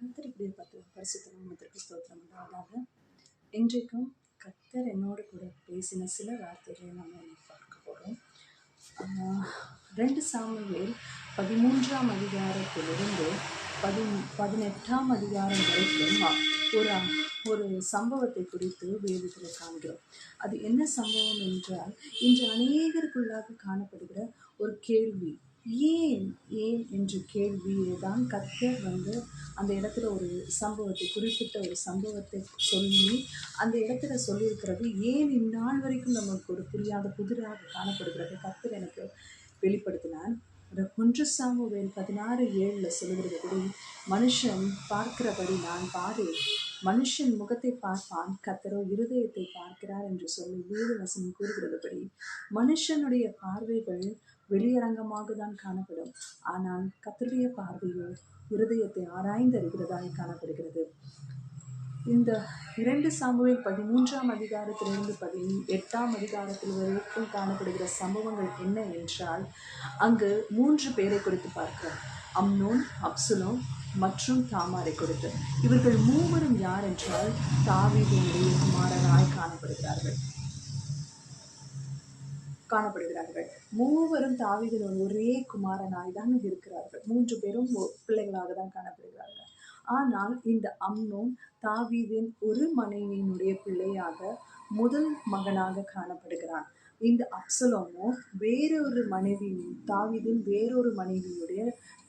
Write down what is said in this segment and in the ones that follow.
கர்த்தருடைய பரிசுத்த நாமத்திற்கு ஸ்தோத்திரம் உண்டாவதாக. இன்றைக்கும் கர்த்தர் என்னோடு கூட பேசின சில வார்த்தைகளை நம்ம இன்னைக்கு பார்க்க போகிறோம். 2 சாமுவேல் 13ஆம் அதிகாரத்திலிருந்து 18ஆம் அதிகாரம் வரைக்கும் ஒரு சம்பவத்தை குறித்து வேதத்தில் காண்கிறோம். அது என்ன சம்பவம் என்றால், இன்று அநேகருக்குள்ளாக காணப்படுகிற ஒரு கேள்வி, ஏன் என்ற கேள்வியை தான் கர்த்தர் அந்த இடத்துல ஒரு சம்பவத்தை, குறிப்பிட்ட ஒரு சம்பவத்தை சொல்லி அந்த இடத்துல சொல்லியிருக்கிறது. ஏன் இந்நாள் வரைக்கும் நமக்கு ஒரு புரியாத புதிராக காணப்படுகிறது கர்த்தர் எனக்கு வெளிப்படுத்தினார். 1 சாமுவேல் 16:7 சொல்லுகிறபடி, மனுஷன் பார்க்கிறபடி நான் பாரேன், மனுஷன் முகத்தை பார்ப்பான், கர்த்தரோ இருதயத்தை பார்க்கிறார் என்று சொல்லி வேத வசனம் கூறுகிறபடி, மனுஷனுடைய பார்வைகள் வெளியரங்கமாக தான் காணப்படும், ஆனால் கர்த்தருடைய பார்வையோ இருதயத்தை ஆராய்ந்தறிகிறதாய் காணப்படுகிறது. இந்த 2 சாமுவேல் 13ஆம் அதிகாரத்திலிருந்து 18ஆம் அதிகாரத்தில் வரைக்கும் காணப்படுகிற சம்பவங்கள் என்ன என்றால், அங்கு 3 பேரை குறித்து பார்க்கிறோம். அம்னோன், அப்சலோம் மற்றும் தாமாரை குறித்து. இவர்கள் மூவரும் யார் என்றால், தாவீதினுடைய குமாரராய் காணப்படுகிறார்கள். மூவரும் தாவீதின் ஒரே குமாரனாய் தான் இருக்கிறார்கள். 3 பேரும் பிள்ளைகளாக தான் காணப்படுகிறார்கள். ஆனால் இந்த அம்னோன் தாவீதின் ஒரு மனைவியினுடைய பிள்ளையாக, முதல் மகனாக காணப்படுகிறான். இந்த அப்சலோமோ வேறொரு மனைவி, தாவீதின் வேறொரு மனைவியுடைய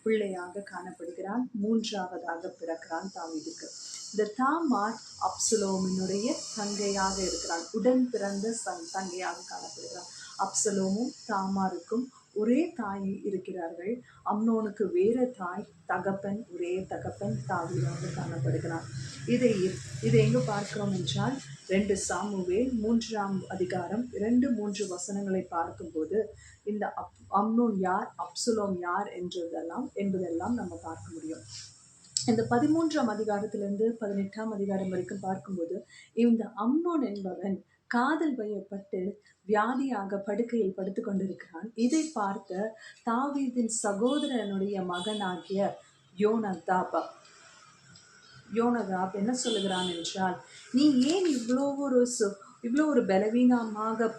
பிள்ளையாக காணப்படுகிறான். 3ஆவதாக பிறக்கிறான் தாவீதுக்கு. இந்த தாமார் அப்சலோமினுடைய தங்கையாக இருக்கிறான், உடன் பிறந்த தங்கையாக காணப்படுகிறான். அப்சலோமும் தாமாருக்கும் ஒரே தாய் இருக்கிறார்கள். அம்னோனுக்கு வேற தாய், தகப்பன், ஒரே தகப்பன் தாவீதாக காணப்படுகிறான். இதை எங்க பார்க்கிறோம் என்றால், 2 சாமுவேல் 3ஆம் அதிகாரம் 2-3 வசனங்களை பார்க்கும்போது இந்த அம்னோன் யார், அப்சலோம் யார் என்பதெல்லாம் நம்ம பார்க்க முடியும். இந்த 13ஆம் அதிகாரத்திலிருந்து 18ஆம் அதிகாரம் வரைக்கும் பார்க்கும்போது, இந்த அம்னோன் என்பவன் காதல் வயப்பட்டு வியாதியாக படுக்கையில் படுத்து கொண்டிருக்கிறான். இதை பார்த்த தாவீதின் சகோதரனுடைய மகனாகிய யோனதாப் என்ன சொல்லுகிறான் என்றால், நீ ஏன் இவ்வளோ ஒரு பலவீனமாக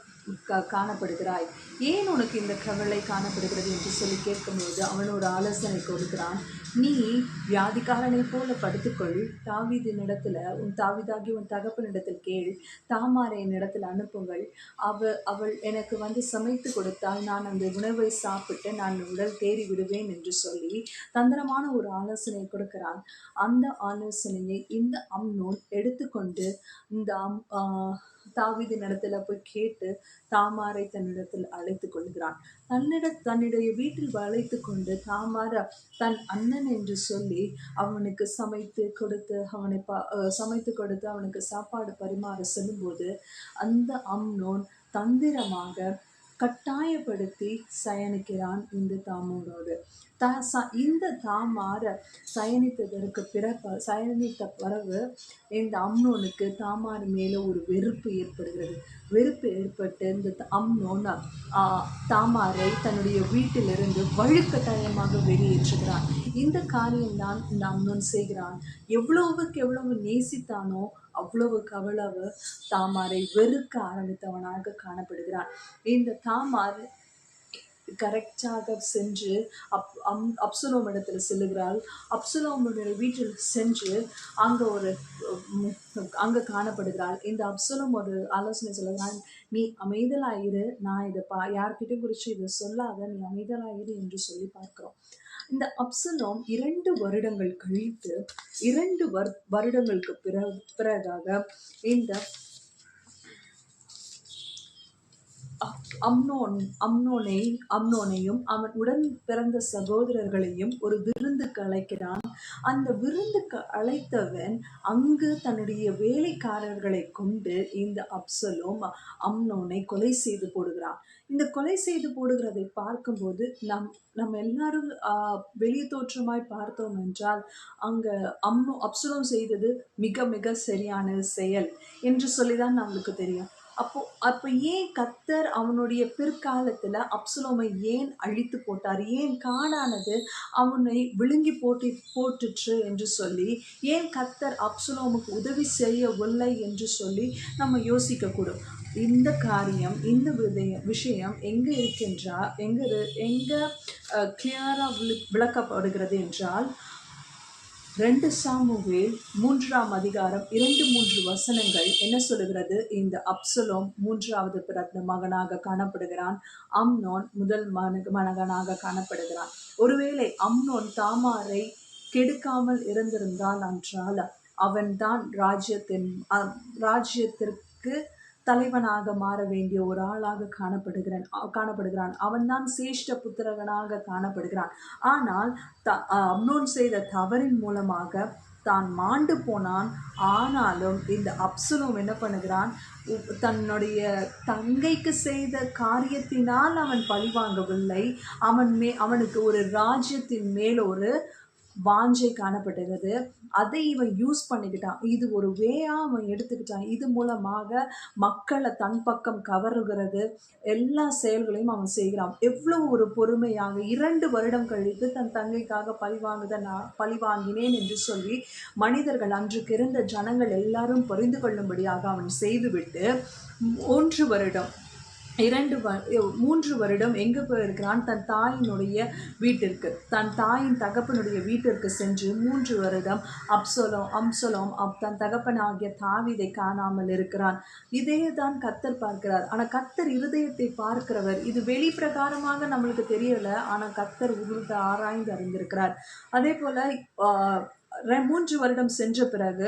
காணப்படுகிறாய், ஏன் உனக்கு இந்த கவலை காணப்படுகிறது என்று சொல்லி கேட்கும்போது அவனோட ஆலோசனை கொடுக்கிறான். நீ வியாதிக்காரனை போல படுத்துக்கொள், தாவீதினிடத்துல தாவீதாகி உன் தகப்பனிடத்தில் கேள், தாமாரை என்னிடத்தில் அனுப்புங்கள், அவள் எனக்கு சமைத்து கொடுத்தால் நான் அந்த உணவை சாப்பிட்டு நான் உடல் தேறி விடுவேன் என்று சொல்லி தந்திரமான ஒரு ஆலோசனை கொடுக்கிறான். அந்த ஆலோசனையை இந்த அம்னோன் எடுத்துக்கொண்டு இந்த தாவீதினிடத்துல போய் கேட்டு தாமாரை தன்னிடத்தில் அழைத்து கொள்கிறான். தன்னுடைய வீட்டில் அழைத்து கொண்டு தாமார தன் அண்ணன் என்று சொல்லி அவனுக்கு சமைத்து கொடுத்து அவனுக்கு சாப்பாடு பரிமாற செல்லும்போது, அந்த அம்னோன் தந்திரமாக கட்டாயப்படுத்தி சயனிக்கிறான் இந்த தாமாரோடு. இந்த தாமார சயனித்த பிறகு இந்த அம்னோனுக்கு தாமார் மேலே ஒரு வெறுப்பு ஏற்பட்டு இந்த அம்னோன் தாமாரை தன்னுடைய வீட்டிலிருந்து வலுக்கட்டாயமாக வெளியேற்றுகிறான். இந்த காரியம்தான் இந்த அம்னோன் செய்கிறான். எவ்வளவு நேசித்தானோ அவ்வளவு தாமாரை வெறுக்க ஆரம்பித்தவனாக காணப்படுகிறான். இந்த தாமார் கரெக்டாக சென்று அப்சலோம் இடத்துல செல்லுகிறாள். அப்சலோமுடைய வீட்டில் சென்று அங்கே காணப்படுகிறாள். இந்த அப்சலோம் ஒரு ஆலோசனை சொல்லுகிறான், நீ அமைதலாயிரு, நான் இதை யார்கிட்டையும் குறித்து இதை சொல்லாத, நீ அமைதலாயிரு என்று சொல்லி பார்க்கிறோம். இந்த அப்சலோம் 2 வருடங்கள் கழித்து 2 வருடங்களுக்கு பிறகாக இந்த அம்னோனையும் அவன் உடன் பிறந்த சகோதரர்களையும் ஒரு விருந்துக்கு அழைக்கிறான். அந்த விருந்துக்கு அழைத்தவன் அங்கு தன்னுடைய வேலைக்காரர்களை கொண்டு இந்த அப்சலோம் அம்னோனை கொலை செய்து போடுகிறான். இந்த கொலை செய்து போடுகிறதை பார்க்கும்போது நம்ம எல்லாரும் வெளி தோற்றமாய் பார்த்தோம் என்றால், அங்க அப்சலோம் செய்தது மிக மிக சரியான செயல் என்று சொல்லிதான் நம்மளுக்கு தெரியும். அப்போ அப்ப ஏன் கர்த்தர் அவனுடைய பிற்காலத்துல அப்சலோமை ஏன் அழித்து போட்டார்? ஏன் காடானது அவனை விழுங்கி போட்டுற்று என்று சொல்லி, ஏன் கர்த்தர் அப்சலோமுக்கு உதவி செய்யவில்லை என்று சொல்லி நம்ம யோசிக்கக்கூடும். இந்த காரியம், இந்த விஷயம் எங்க இருக்கின்றா, எங்க கிளியரா விளக்கப்படுகிறது என்றால் 2 சாமுவேல் 3ஆம் அதிகாரம் 2-3 வசனங்கள் என்ன சொல்லுகிறது? இந்த அப்சலோம் 3வது பிறந்த மகனாக காணப்படுகிறான். அம்னோன் முதல் மகனாக காணப்படுகிறான். ஒருவேளை அம்னோன் தாமாரை கெடுக்காமல் இருந்திருந்தால் என்றால் அவன்தான் ராஜ்யத்திற்கு தலைவனாக மாற வேண்டிய ஒரு ஆளாக காணப்படுகிறான். அவன்தான் சேஷ்ட புத்திரகனாக காணப்படுகிறான். ஆனால் அம்னோன் செய்த தவறின் மூலமாக தான் மாண்டு போனான். ஆனாலும் இந்த அப்சலோம் என்ன பண்ணுகிறான்? தன்னுடைய தங்கைக்கு செய்த காரியத்தினால் அவன் பழிவாங்கவில்லை. அவனுக்கு ஒரு ராஜ்யத்தின் மேல் ஒரு வாஞ்சை காணப்படுகிறது. அதை இவன் யூஸ் பண்ணிக்கிட்டான். இது ஒரு வேயா அவன் எடுத்துக்கிட்டான். இது மூலமாக மக்களை தன் பக்கம் கவருகிறது எல்லா செயல்களையும் அவன் செய்கிறான். எவ்வளவு ஒரு பொறுமையாக 2 வருடம் கழித்து தன் தங்கைக்காக பழிவாங்கினேன் என்று சொல்லி மனிதர்கள், அன்றைக்கு இருந்த ஜனங்கள் எல்லாரும் புரிந்து கொள்ளும்படியாக அவன் செய்துவிட்டு 3 வருடம் 3 வருடம் எங்கே போயிருக்கிறான்? தன் தாயினுடைய வீட்டிற்கு, தன் தாயின் தகப்பனுடைய வீட்டிற்கு சென்று 3 வருடம் அப்சலோம் தன் தகப்பனாகிய தாவீதை காணாமல் இருக்கிறான். இதே தான் கர்த்தர் பார்க்கிறார். ஆனால் கர்த்தர் இருதயத்தை பார்க்கிறவர். இது வெளி பிரகாரமாக நம்மளுக்கு தெரியல, ஆனால் கர்த்தர் உள்ளத்தை ஆராய்ந்து அறிந்திருக்கிறார். அதே போல 3 வருடம் சென்ற பிறகு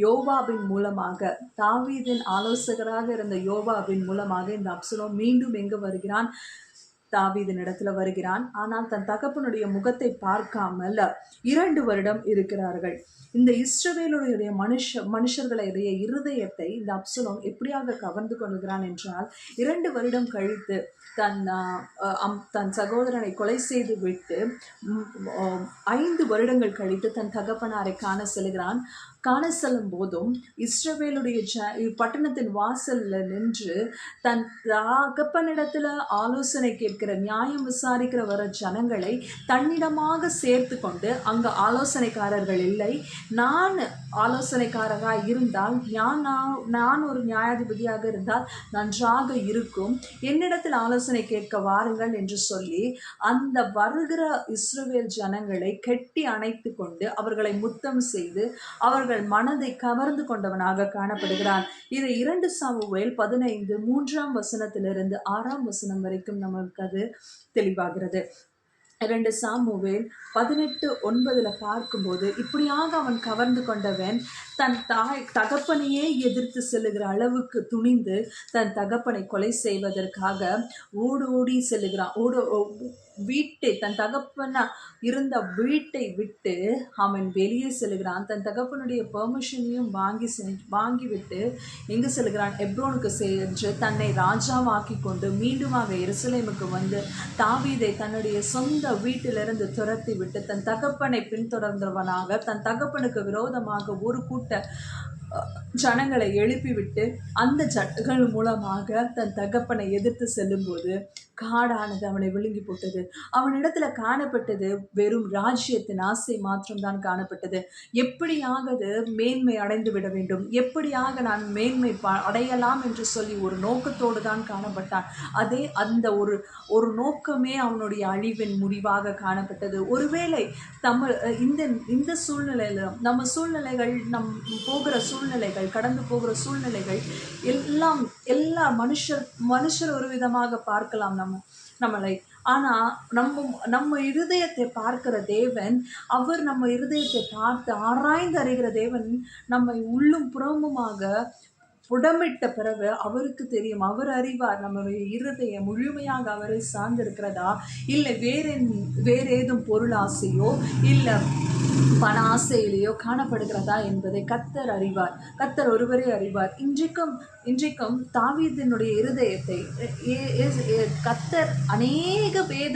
யோவாபின் மூலமாக, தாவீதின் ஆலோசகராக இருந்த யோவாபின் மூலமாக இந்த அப்சலோம் மீண்டும் எங்கு வருகிறான்? தாவீதின் இடத்துல வருகிறான். ஆனால் தன் தகப்பனுடைய முகத்தை பார்க்காமல் 2 வருடம் இருக்கிறார்கள். இந்த இஸ்ரவேலுடைய மனுஷர்களுடைய இருதயத்தை இந்த அப்சலோம் எப்படியாக கவர்ந்து கொள்கிறான் என்றால், 2 வருடம் கழித்து தன் சகோதரனை கொலை செய்து விட்டு 5 வருடங்கள் கழித்து தன் தகப்பனாரை காண செல்கிறான். காண செல்லும் போதும் இஸ்ரவேலுடைய பட்டணத்தின் வாசல்ல நின்று தன் தகப்பனிடத்துல ஆலோசனை கேட்கிற, நியாயம் விசாரிக்கிற வர ஜனங்களை தன்னிடமாக சேர்த்து கொண்டு, அங்க ஆலோசனைக்காரர்கள் இல்லை, நான் ஆலோசனைக்காரராக இருந்தால், நான் ஒரு நியாயாதிபதியாக இருந்தால் நன்றாக இருக்கும், என்னிடத்தில் ஆலோசனை கேட்க வாருங்கள் என்று சொல்லி அந்த வருகிற இஸ்ரவேல் ஜனங்களை கெட்டி அணைத்து கொண்டு அவர்களை முத்தம் செய்து அவர்கள் மனதை கவர்ந்து கொண்டவனாக காணப்படுகிறான். இதை 2 சாமுவேல் 15 3ஆம் வசனத்திலிருந்து 6ஆம் வசனம் வரைக்கும் நமக்கு அது தெளிவாகிறது. 2 சாமுவேல் 18:9 பார்க்கும்போது, இப்படியாக அவன் கவர்ந்து கொண்டவன் தன் தகப்பனையே எதிர்த்து செல்லுகிற அளவுக்கு துணிந்து தன் தகப்பனை கொலை செய்வதற்காக ஓடி செல்லுகிறான். வீட்டை, தன் தகப்பனா இருந்த வீட்டை விட்டு அவன் வெளியே செல்கிறான். தன் தகப்பனுடைய பெர்மிஷனையும் வாங்கிவிட்டு எங்கு செல்கிறான்? எப்ரோனுக்கு சென்று தன்னை ராஜாவாக்கி கொண்டு மீண்டுமாக எருசலேமுக்கு வந்து தாவீதை தன்னுடைய சொந்த வீட்டிலிருந்து துரத்தி விட்டு தன் தகப்பனை பின்தொடர்ந்தவனாக தன் தகப்பனுக்கு விரோதமாக ஒரு கூட்ட ஜனங்களை எழுப்பிவிட்டு அந்த ஜனங்கள் மூலமாக தன் தகப்பனை எதிர்த்து செல்லும்போது காடானது அவனை விழுங்கி போட்டது. அவனிடத்துல காணப்பட்டது வெறும் ராஜ்யத்தின் ஆசை மாத்திரம்தான் காணப்பட்டது. எப்படியாக மேன்மை அடைந்து விட வேண்டும், எப்படியாக நான் மேன்மை அடையலாம் என்று சொல்லி ஒரு நோக்கத்தோடு தான் காணப்பட்டான். அதே அந்த ஒரு நோக்கமே அவனுடைய அழிவின் முடிவாக காணப்பட்டது. ஒருவேளை இந்த சூழ்நிலையில நம்ம சூழ்நிலைகள், போகிற சூழ்நிலைகள், கடந்து போகிற சூழ்நிலைகள் எல்லாம் எல்லா மனுஷர் ஒரு விதமாக பார்க்கலாம் நம்மளை. ஆனால் நம்ம இருதயத்தை பார்க்கிற தேவன், அவர் நம்ம இருதயத்தை பார்த்து ஆராய்ந்து அறிகிற தேவன், நம்மை உள்ளும் புறமுமாக புடமிட்ட பிறகு அவருக்கு தெரியும், அவர் அறிவார் நம்முடைய இருதயம் முழுமையாக அவரை சார்ந்திருக்கிறதா, இல்லை வேறேதும் பொருள் ஆசையோ இல்லை பண ஆசையிலேயோ காணப்படுகிறதா என்பதை கர்த்தர் அறிவார். கர்த்தர் ஒருவரே அறிவார். இன்றைக்கும் தாவீதினுடைய இருதயத்தை கர்த்தர் அநேக வேத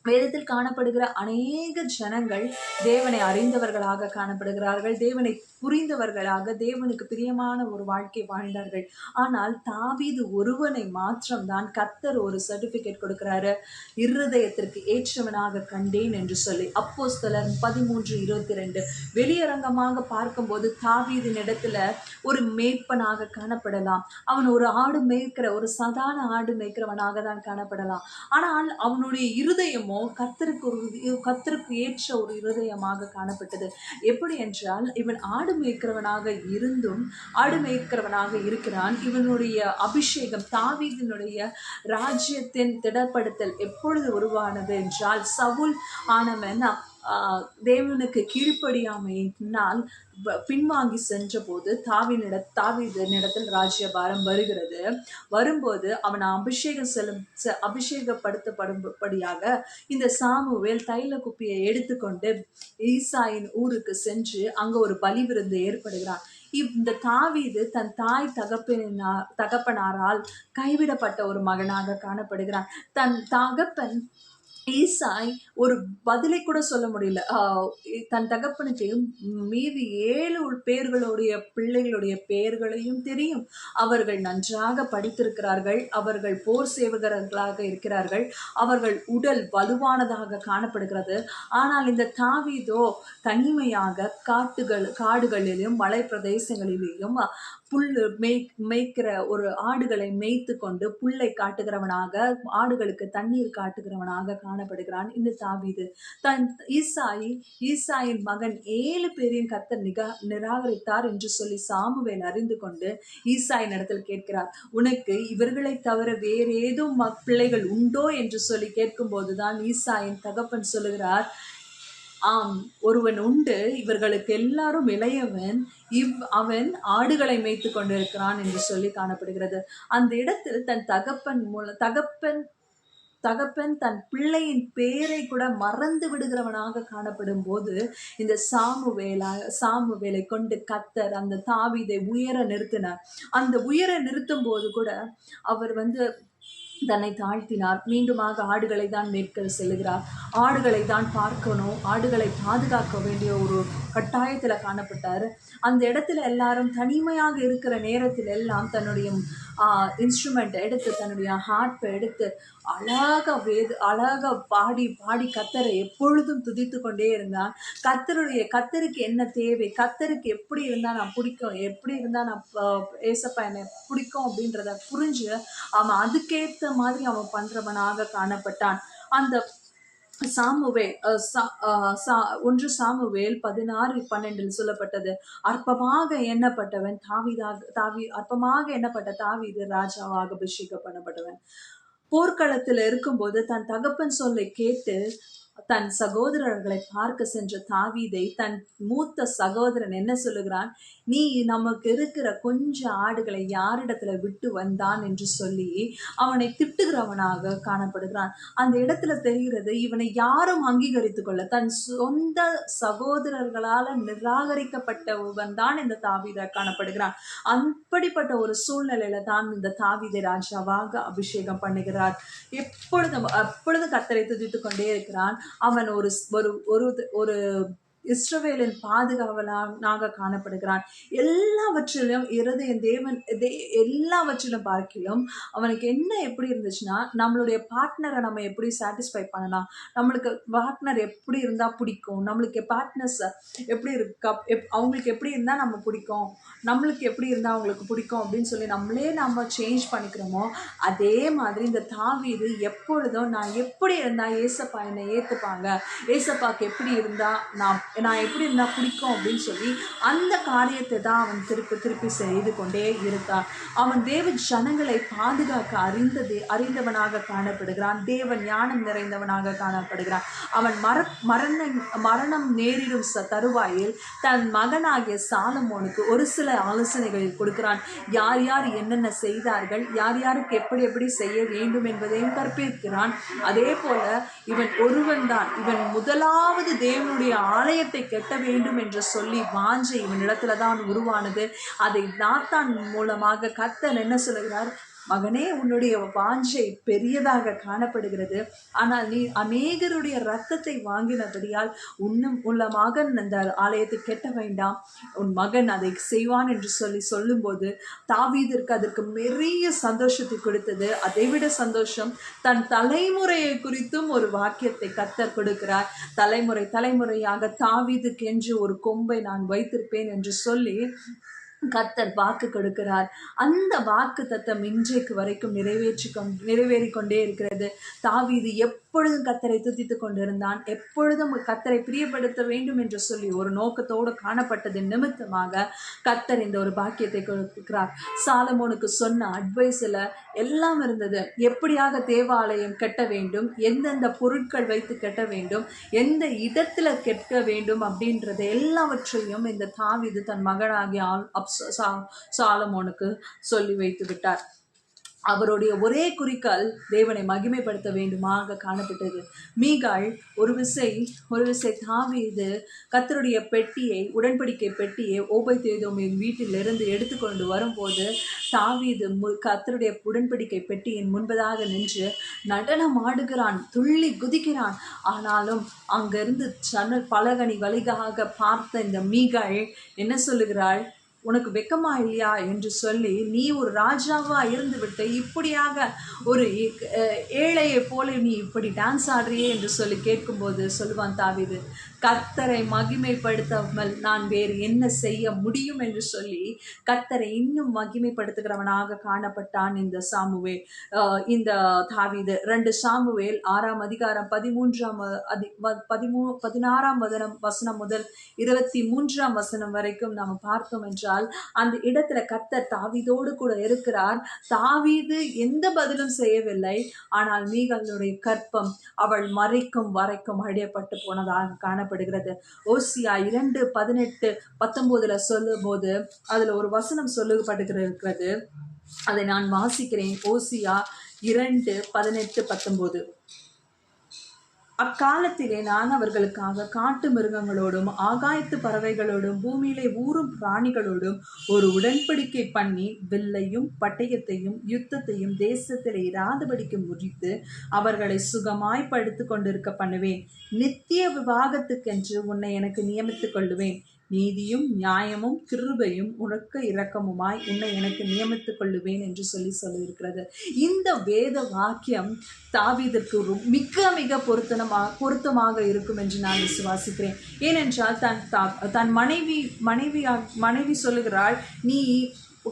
வேதத்தில் காணப்படுகிற அநேக ஜனங்கள் தேவனை அறிந்தவர்களாக காணப்படுகிறார்கள், தேவனை புரிந்தவர்களாக, தேவனுக்கு பிரியமான ஒரு வாழ்க்கை வாழ்ந்தார்கள். ஆனால் தாவீது ஒருவனை மாத்திரம்தான் கர்த்தர் ஒரு சர்டிபிகேட் கொடுக்கிறாரு, இருதயத்திற்கு ஏற்றவனாக கண்டேன் என்று சொல்லி. அப்போஸ்தலர் 13:22. வெளியரங்கமாக பார்க்கும்போது தாவீதின் இடத்துல ஒரு மேய்ப்பனாக காணப்படலாம், அவன் ஒரு ஆடு மேய்க்கிற ஒரு சாதாரண ஆடு மேய்க்கிறவனாக தான் காணப்படலாம். ஆனால் அவனுடைய இருதயமோ கர்த்தருக்கு ஏற்ற ஒரு இருதயமாக காணப்பட்டது. எப்படி என்றால், இவன் ஆடு மேய்க்கிறவனாக இருந்தும் ஆடு மேய்க்கிறவனாக இருக்கிறான். இவனுடைய அபிஷேகம், தாவீதினுடைய ராஜ்யத்தின் திடப்படுத்தல் எப்பொழுது உருவானது என்றால், சவுல் ஆனவன் தேவனுக்கு கீழ்ப்படியாமையினால் பின்வாங்கி சென்ற போது தாவீதினிடத்தில் ராஜ்யபாரம் வரும்போது அவன் அபிஷேகப்படுத்தப்படும்படியாக இந்த சாமுவேல் தைல குப்பியை எடுத்துக்கொண்டு ஈசாயின் ஊருக்கு சென்று அங்க ஒரு பலி விருந்து ஏற்படுகிறான். இந்த தாவீது தன் தாய் தகப்பனாரால் கைவிடப்பட்ட ஒரு மகனாக காணப்படுகிறான். தன் தகப்பன் ஈசாய் ஒரு பதிலை கூட சொல்ல முடியல. தன் தகப்பனுக்கு மீதி 7 பேர்களுடைய பிள்ளைகளுடைய பெயர்களையும் தெரியும். அவர்கள் நன்றாக படித்திருக்கிறார்கள், அவர்கள் போர் சேவகர்களாக இருக்கிறார்கள், அவர்கள் உடல் வலுவானதாக காணப்படுகிறது. ஆனால் இந்த தாவீதோ தனிமையாக காடுகளிலும் மலை பிரதேசங்களிலேயும் புல்லு மேய்க்கிற ஒரு ஆடுகளை மேய்த்து கொண்டு புல்லை காட்டுகிறவனாக, ஆடுகளுக்கு தண்ணீர் காட்டுகிறவனாக காணப்படுகிறான் இந்த தாவீது. தன் ஈசாயின் மகன் 7 பேரையும் கர்த்தர் நிராகரித்தார் என்று சொல்லி சாமுவேல் அறிந்து கொண்டு ஈசாயின் இடத்தில் கேட்கிறார், உனக்கு இவர்களை தவிர வேறு ஏதும் பிள்ளைகள் உண்டோ என்று சொல்லி கேட்கும் போதுதான் ஈசாயின் தகப்பன் சொல்லுகிறார், ஆம், ஒருவன் உண்டு, இவர்களுக்கு எல்லாரும் இளையவன், அவன் ஆடுகளை மேய்த்து கொண்டிருக்கிறான் என்று சொல்லி காணப்படுகிறது. அந்த இடத்தில் தன் தகப்பன் தன் பிள்ளையின் பேரை கூட மறந்து விடுகிறவனாக காணப்படும் போது இந்த சாமுவேலை கொண்டு கர்த்தர் அந்த தாவீதை உயர நிறுத்தினார். அந்த உயர நிறுத்தும் போது கூட அவர் தன்னை தாழ்த்தினார். மீண்டுமாக ஆடுகளை தான் மேற்க செல்லுகிறார். ஆடுகளை தான் பார்க்கணும், ஆடுகளை பாதுகாக்க வேண்டிய ஒரு கட்டாயத்தில் காணப்பட்டார். அந்த இடத்துல எல்லாரும் தனிமையாக இருக்கிற நேரத்தில் எல்லாம் தன்னுடைய இன்ஸ்ட்ருமெண்ட்டை எடுத்து, தன்னுடைய ஹார்ப்பை எடுத்து அழகாக பாடி கர்த்தரை எப்பொழுதும் துதித்து கொண்டே இருந்தான். கர்த்தருக்கு என்ன தேவை, கர்த்தருக்கு எப்படி இருந்தால் நான் பிடிக்கும், எப்படி இருந்தால் நான் ஏசப்பா என்னை பிடிக்கும் அப்படின்றத புரிஞ்சு அவன் அதுக்கேற்ற மாதிரி அவன் பண்றவனாக காணப்பட்டான். அந்த சாமுவேல் 1 சாமுவேல் 16:12 சொல்லப்பட்டது, அற்பமாக எண்ணப்பட்டவன் அற்பமாக எண்ணப்பட்ட தாவீது ராஜாவாக அபிஷேகம் பண்ணப்பட்டவன். போர்க்களத்தில் இருக்கும்போது தன் தகப்பன் சொல்லை கேட்டு தன் சகோதரர்களை பார்க்க சென்ற தாவீதை தன் மூத்த சகோதரன் என்ன சொல்லுகிறான், நீ நமக்கு இருக்கிற கொஞ்சம் ஆடுகளை யாரிடத்துல விட்டு வந்தான் என்று சொல்லி அவனை திட்டுகிறவனாக காணப்படுகிறான். அந்த இடத்துல தெரிகிறது, இவனை யாரும் அங்கீகரித்து கொள்ள, தன் சொந்த சகோதரர்களால் நிராகரிக்கப்பட்டவன் தான் இந்த தாவீதை காணப்படுகிறான். அப்படிப்பட்ட ஒரு சூழ்நிலையில தான் இந்த தாவீதை ராஜாவாக அபிஷேகம் பண்ணுகிறார். எப்பொழுதும் கர்த்தரை துதித்து கொண்டே இருக்கிறான். அவன் ஒரு இஸ்ரவேலின் பாதுகாவலனாக காணப்படுகிறான். எல்லாவற்றிலும் எல்லாவற்றிலும் பார்க்கிலும் அவனுக்கு என்ன எப்படி இருந்துச்சுன்னா, நம்மளுடைய பார்ட்னரை நம்ம எப்படி சாட்டிஸ்ஃபை பண்ணலாம், நம்மளுக்கு பார்ட்னர் எப்படி இருந்தால் பிடிக்கும், நம்மளுக்கு பார்ட்னர்ஸ் எப்படி இருக்கா, அவங்களுக்கு எப்படி இருந்தால் நம்ம பிடிக்கும், நம்மளுக்கு எப்படி இருந்தால் அவங்களுக்கு பிடிக்கும் அப்படின்னு சொல்லி நம்ம சேஞ்ச் பண்ணிக்கிறோமோ, அதே மாதிரி இந்த தாவீது எப்பொழுதும் நான் எப்படி இருந்தால் ஏசப்பா என்னை ஏற்றுப்பாங்க, ஏசப்பாக்கு எப்படி இருந்தால் நான் எப்படி இருந்தால் பிடிக்கும் அப்படின்னு சொல்லி அந்த காரியத்தை தான் அவன் திருப்பி செய்து கொண்டே இருந்தான். அவன் தேவ ஜனங்களை பாதுகாக்க அறிந்தவனாக காணப்படுகிறான். தேவன் ஞானம் நிறைந்தவனாக காணப்படுகிறான். அவன் மரணம் நேரிடும் தருவாயில் தன் மகனாகிய சாலமோனுக்கு ஒரு சில ஆலோசனைகளை கொடுக்கிறான். யார் யார் என்னென்ன செய்தார்கள், யார் யாருக்கு எப்படி செய்ய வேண்டும் என்பதையும் கற்பிக்கிறான். அதே போல இவன் ஒருவன்தான், இவன் முதலாவது தேவனுடைய ஆலயத்தை கட்ட வேண்டும் என்று சொல்லி வாஞ்சை இவனிடத்துல தான் உருவானது. அதை நாத்தான் மூலமாக கர்த்தர் என்ன சொல்லுகிறார், மகனே, உன்னுடைய வாஞ்சை பெரியதாக காணப்படுகிறது, ஆனால் நீ அநேகருடைய இரத்தத்தை வாங்கினபடியால் உள்ள மகன் அந்த ஆலயத்தை கெட்ட வேண்டாம், உன் மகன் அதை செய்வான் என்று சொல்லும்போது தாவீதிற்கு அதற்கு பெரிய சந்தோஷத்தை கொடுத்தது. அதைவிட சந்தோஷம், தன் தலைமுறையை குறித்தும் ஒரு வாக்கியத்தை கர்த்தர் கொடுக்கிறார். தலைமுறையாக தாவீதுக்கு என்று ஒரு கொம்பை நான் வைத்திருப்பேன் என்று சொல்லி கர்த்தர் வாக்கு கொடுக்கிறார். அந்த வாக்கு தத்தம் இன்றைக்கு வரைக்கும் நிறைவேறி கொண்டே இருக்கிறது. தாவீது எப்பொழுதும் கர்த்தரை துதித்து கொண்டிருந்தான். எப்பொழுதும் கர்த்தரை பிரியப்படுத்த வேண்டும் என்று சொல்லி ஒரு நோக்கத்தோடு காணப்பட்டது நிமித்தமாக கர்த்தர் இந்த ஒரு பாக்கியத்தை கொடுக்கிறார். சாலமோனுக்கு சொன்ன அட்வைஸில் எல்லாம் இருந்தது. எப்படியாக தேவாலயம் கட்ட வேண்டும், எந்தெந்த பொருட்கள் வைத்து கட்ட வேண்டும், எந்த இடத்துல கெட்ட வேண்டும் அப்படின்றத எல்லாவற்றையும் இந்த தாவீது தன் மகனாகிய சாலமோனுக்கு சொல்லி வைத்து விட்டார். அவருடைய ஒரே குறிக்கோள் தேவனை மகிமைப்படுத்த வேண்டுமாக காணப்பட்டது. மீகாள் ஒரு விசை தாவீது கர்த்தருடைய பெட்டியை, உடன்படிக்கை பெட்டியை ஓபேத்-ஏதோமின் வீட்டிலிருந்து எடுத்துக்கொண்டு வரும்போது தாவீது கர்த்தருடைய உடன்படிக்கை பெட்டியின் முன்பதாக நின்று நடனம் ஆடுகிறான், துள்ளி குதிக்கிறான். ஆனாலும் அங்கிருந்து ஜன்னல் பலகணி வழியாக பார்த்த இந்த மீகாள் என்ன சொல்லுகிறாள்? உனக்கு வெக்கமா இல்லையா என்று சொல்லி, நீ ஒரு ராஜாவா இருந்து விட்டு இப்படியாக ஒரு ஏழையை போல நீ இப்படி டான்ஸ் ஆடுறியே என்று சொல்லி கேட்கும்போது சொல்லுவான் தாவீது, கர்த்தரை மகிமைப்படுத்தாமல் நான் வேறு என்ன செய்ய முடியும் என்று சொல்லி கர்த்தரை இன்னும் மகிமைப்படுத்துகிறவனாக காணப்பட்டான் இந்த சாமுவேல். இந்த தாவீது 2 சாமுவேல் 6ஆம் அதிகாரம் 16ஆம் வசனம் முதல் 23ஆம் வசனம் வரைக்கும் நாம் பார்த்தோம் என்றால், அந்த இடத்துல கர்த்தர் தாவீதோடு கூட இருக்கிறார். தாவீது எந்த பதிலும் செய்யவில்லை. ஆனால் மீகாளுடைய கற்பம் அவள் மறைக்கும் வரைக்கும் அடையப்பட்டு போனதாக காணப்படுகிறது. ஓசியா 2:18-19 சொல்லும் போது அதுல ஒரு வசனம் சொல்லப்படுகிறது. அதை நான் வாசிக்கிறேன். ஓசியா 2:18-19. அக்காலத்திலே நான் அவர்களுக்காக காட்டு மிருகங்களோடும் ஆகாயத்து பறவைகளோடும் பூமியிலே ஊறும் பிராணிகளோடும் ஒரு உடன்படிக்கை பண்ணி வில்லையும் பட்டயத்தையும் யுத்தத்தையும் தேசத்திலே இராதபடிக்கு முறித்து அவர்களை சுகமாய் படுத்து கொண்டிருக்க பண்ணுவேன். நித்திய விவாகத்துக்கென்று உன்னை எனக்கு நியமித்துக் கொள்ளுவேன். நீதியும் நியாயமும் கிருபையும் உனக்கு இரக்கமுமாய் உன்னை எனக்கு நியமித்துக் கொள்ளுவேன் என்று சொல்லியிருக்கிறது. இந்த வேத வாக்கியம் தாவீதிற்கு மிக மிக பொருத்தமாக இருக்கும் என்று நான் விசுவாசிக்கிறேன். ஏனென்றால் தன் மனைவி சொல்லுகிறாள், நீ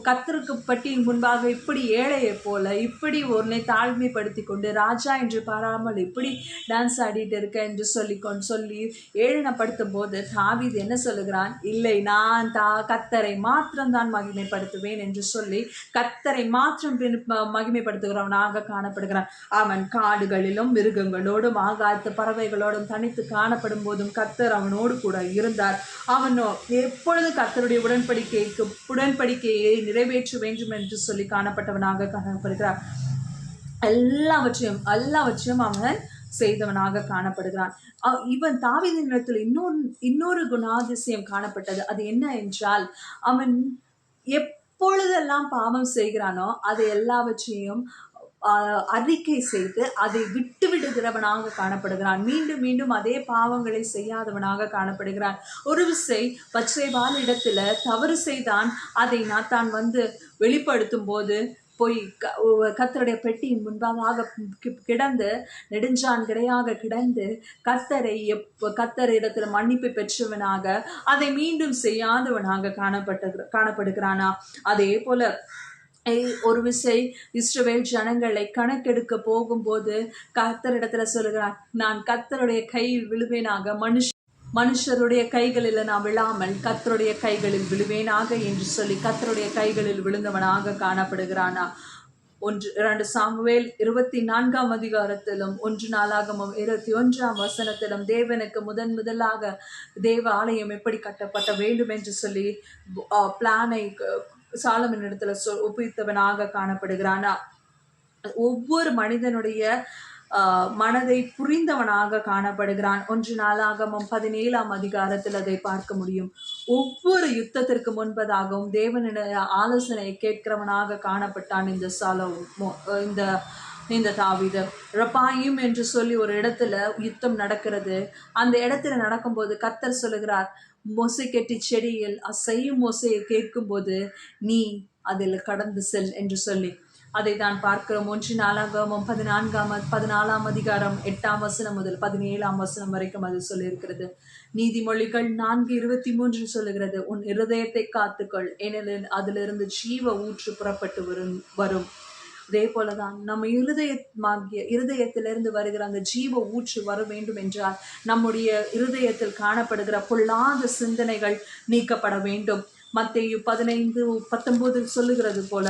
கர்த்தருக்கு பட்டியின் முன்பாக இப்படி ஏழையை போல இப்படி உன்னை தாழ்மைப்படுத்தி கொண்டு ராஜா என்று பாராமல் இப்படி டான்ஸ் ஆடிட்டு இருக்க என்று சொல்லி ஏளனப்படுத்தும் போது தாவீது என்ன சொல்லுகிறான்? இல்லை, நான் கர்த்தரை மாத்திரம் தான் மகிமைப்படுத்துவேன் என்று சொல்லி கர்த்தரை மாத்திரம் மகிமைப்படுத்துகிறவனாக காணப்படுகிறான். அவன் காடுகளிலும் மிருகங்களோடும் ஆகாயத்து பறவைகளோடும் தனித்து காணப்படும் போதும் கர்த்தர் அவனோடு கூட இருந்தார். அவனோ எப்பொழுது கர்த்தருடைய உடன்படிக்கையை நிறைவேற்ற வேண்டும் என்று சொல்லி காணப்பட்டவனாக காணப்படுகிறார். எல்லாவற்றையும் அவன் செய்தவனாக காணப்படுகிறான். இவன் தாவீதின் இடத்தில் இன்னொரு குணாதிசயம் காணப்பட்டது. அது என்ன என்றால், அவன் எப்பொழுதெல்லாம் பாவம் செய்கிறானோ அது எல்லாவற்றையும் அறிக்கை செய்து அதை விட்டு விடுகிறவனாக காணப்படுகிறான். மீண்டும் மீண்டும் அதே பாவங்களை செய்யாதவனாக காணப்படுகிறான். ஒரு விசை பத்சேபாள் இடத்துல தவறு செய்தான். அதை நாத்தான் வெளிப்படுத்தும் போது போய் கர்த்தருடைய பெட்டியின் முன்பாக கிடந்து நெடுஞ்சான்கிடையாக கிடந்து கர்த்தர் இடத்துல மன்னிப்பு பெற்றவனாக அதை மீண்டும் செய்யாதவனாக காணப்படுகிறானா. அதே போல ஒரு விசை இஸ்ரவேல் ஜனங்களை கணக்கெடுக்க போகும்போது கர்த்தரிடத்துல சொல்லுகிறான், நான் கர்த்தருடைய கையில் விழுவேனாக, மனுஷருடைய கைகளில் நான் விழாமல் கர்த்தருடைய கைகளில் விழுவேனாக என்று சொல்லி கர்த்தருடைய கைகளில் விழுந்தவனாக காணப்படுகிறானா. 2 சாமுவேல் 24ஆம் அதிகாரத்திலும் 1 நாளாகமம் 21ஆம் வசனத்திலும் தேவனுக்கு முதலாக தேவ ஆலயம் எப்படி கட்டப்பட்ட வேண்டும் என்று சொல்லி பிளானை சாலமன் இடத்துல ஒப்பித்தவனாக காணப்படுகிறானா. ஒவ்வொரு மனிதனுடைய மனதை புரிந்தவனாக காணப்படுகிறான். 1 நாளாகமம் 17ஆம் அதிகாரத்தில் அதை பார்க்க முடியும். ஒவ்வொரு யுத்தத்திற்கு முன்பதாகவும் தேவனுடைய ஆலோசனையை கேட்கிறவனாக காணப்பட்டான் இந்த இந்த தாவீது. ரபாயிம் என்று சொல்லி ஒரு இடத்துல யுத்தம் நடக்கிறது. அந்த இடத்துல நடக்கும்போது கர்த்தர் சொல்லுகிறார், மோசே கெட்டி செடியில் அசையும் மோசையை கேட்கும்போது நீ அதில் கடந்து செல் என்று சொல்லி அதை தான் பார்க்கிறோம். 1 நாளாகமம் 14ஆம் அதிகாரம் 8ஆம் வசனம் முதல் 17ஆம் வசனம் வரைக்கும் அது சொல்லியிருக்கிறது. நீதிமொழிகள் 4:23 சொல்லுகிறது, உன் இருதயத்தை காத்துக்கள், ஏனெனில் அதிலிருந்து ஜீவ ஊற்று புறப்பட்டு வரும். அதே போலதான் நம்ம இருதயத்திலிருந்து வருகிற அந்த ஜீவ ஊற்று வர வேண்டும் என்றால் நம்முடைய இருதயத்தில் காணப்படுகிற பொல்லாத சிந்தனைகள் நீக்கப்பட வேண்டும். மத்தேயு 15:19 சொல்லுகிறது போல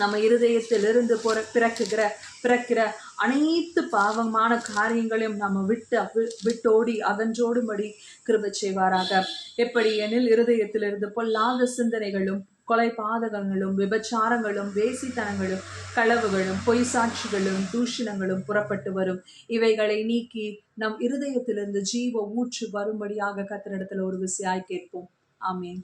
நம்ம இருதயத்திலிருந்து பிறக்கிற அனைத்து பாவமான காரியங்களையும் நம்ம விட்டோடி அகன்றோடும்படி கிருபை செய்வாராக. எப்படி எனில் இருதயத்திலிருந்து பொல்லாத சிந்தனைகளும் கொலை பாதகங்களும் விபச்சாரங்களும் வேசித்தனங்களும் களவுகளும் பொய் சாட்சிகளும் தூஷணங்களும் புறப்பட்டு வரும். இவைகளை நீக்கி நம் இருதயத்திலிருந்து ஜீவ ஊற்று வரும்படியாக கர்த்தரிடத்தில் ஒரு விசையாய் கேட்போம். ஆமீன்.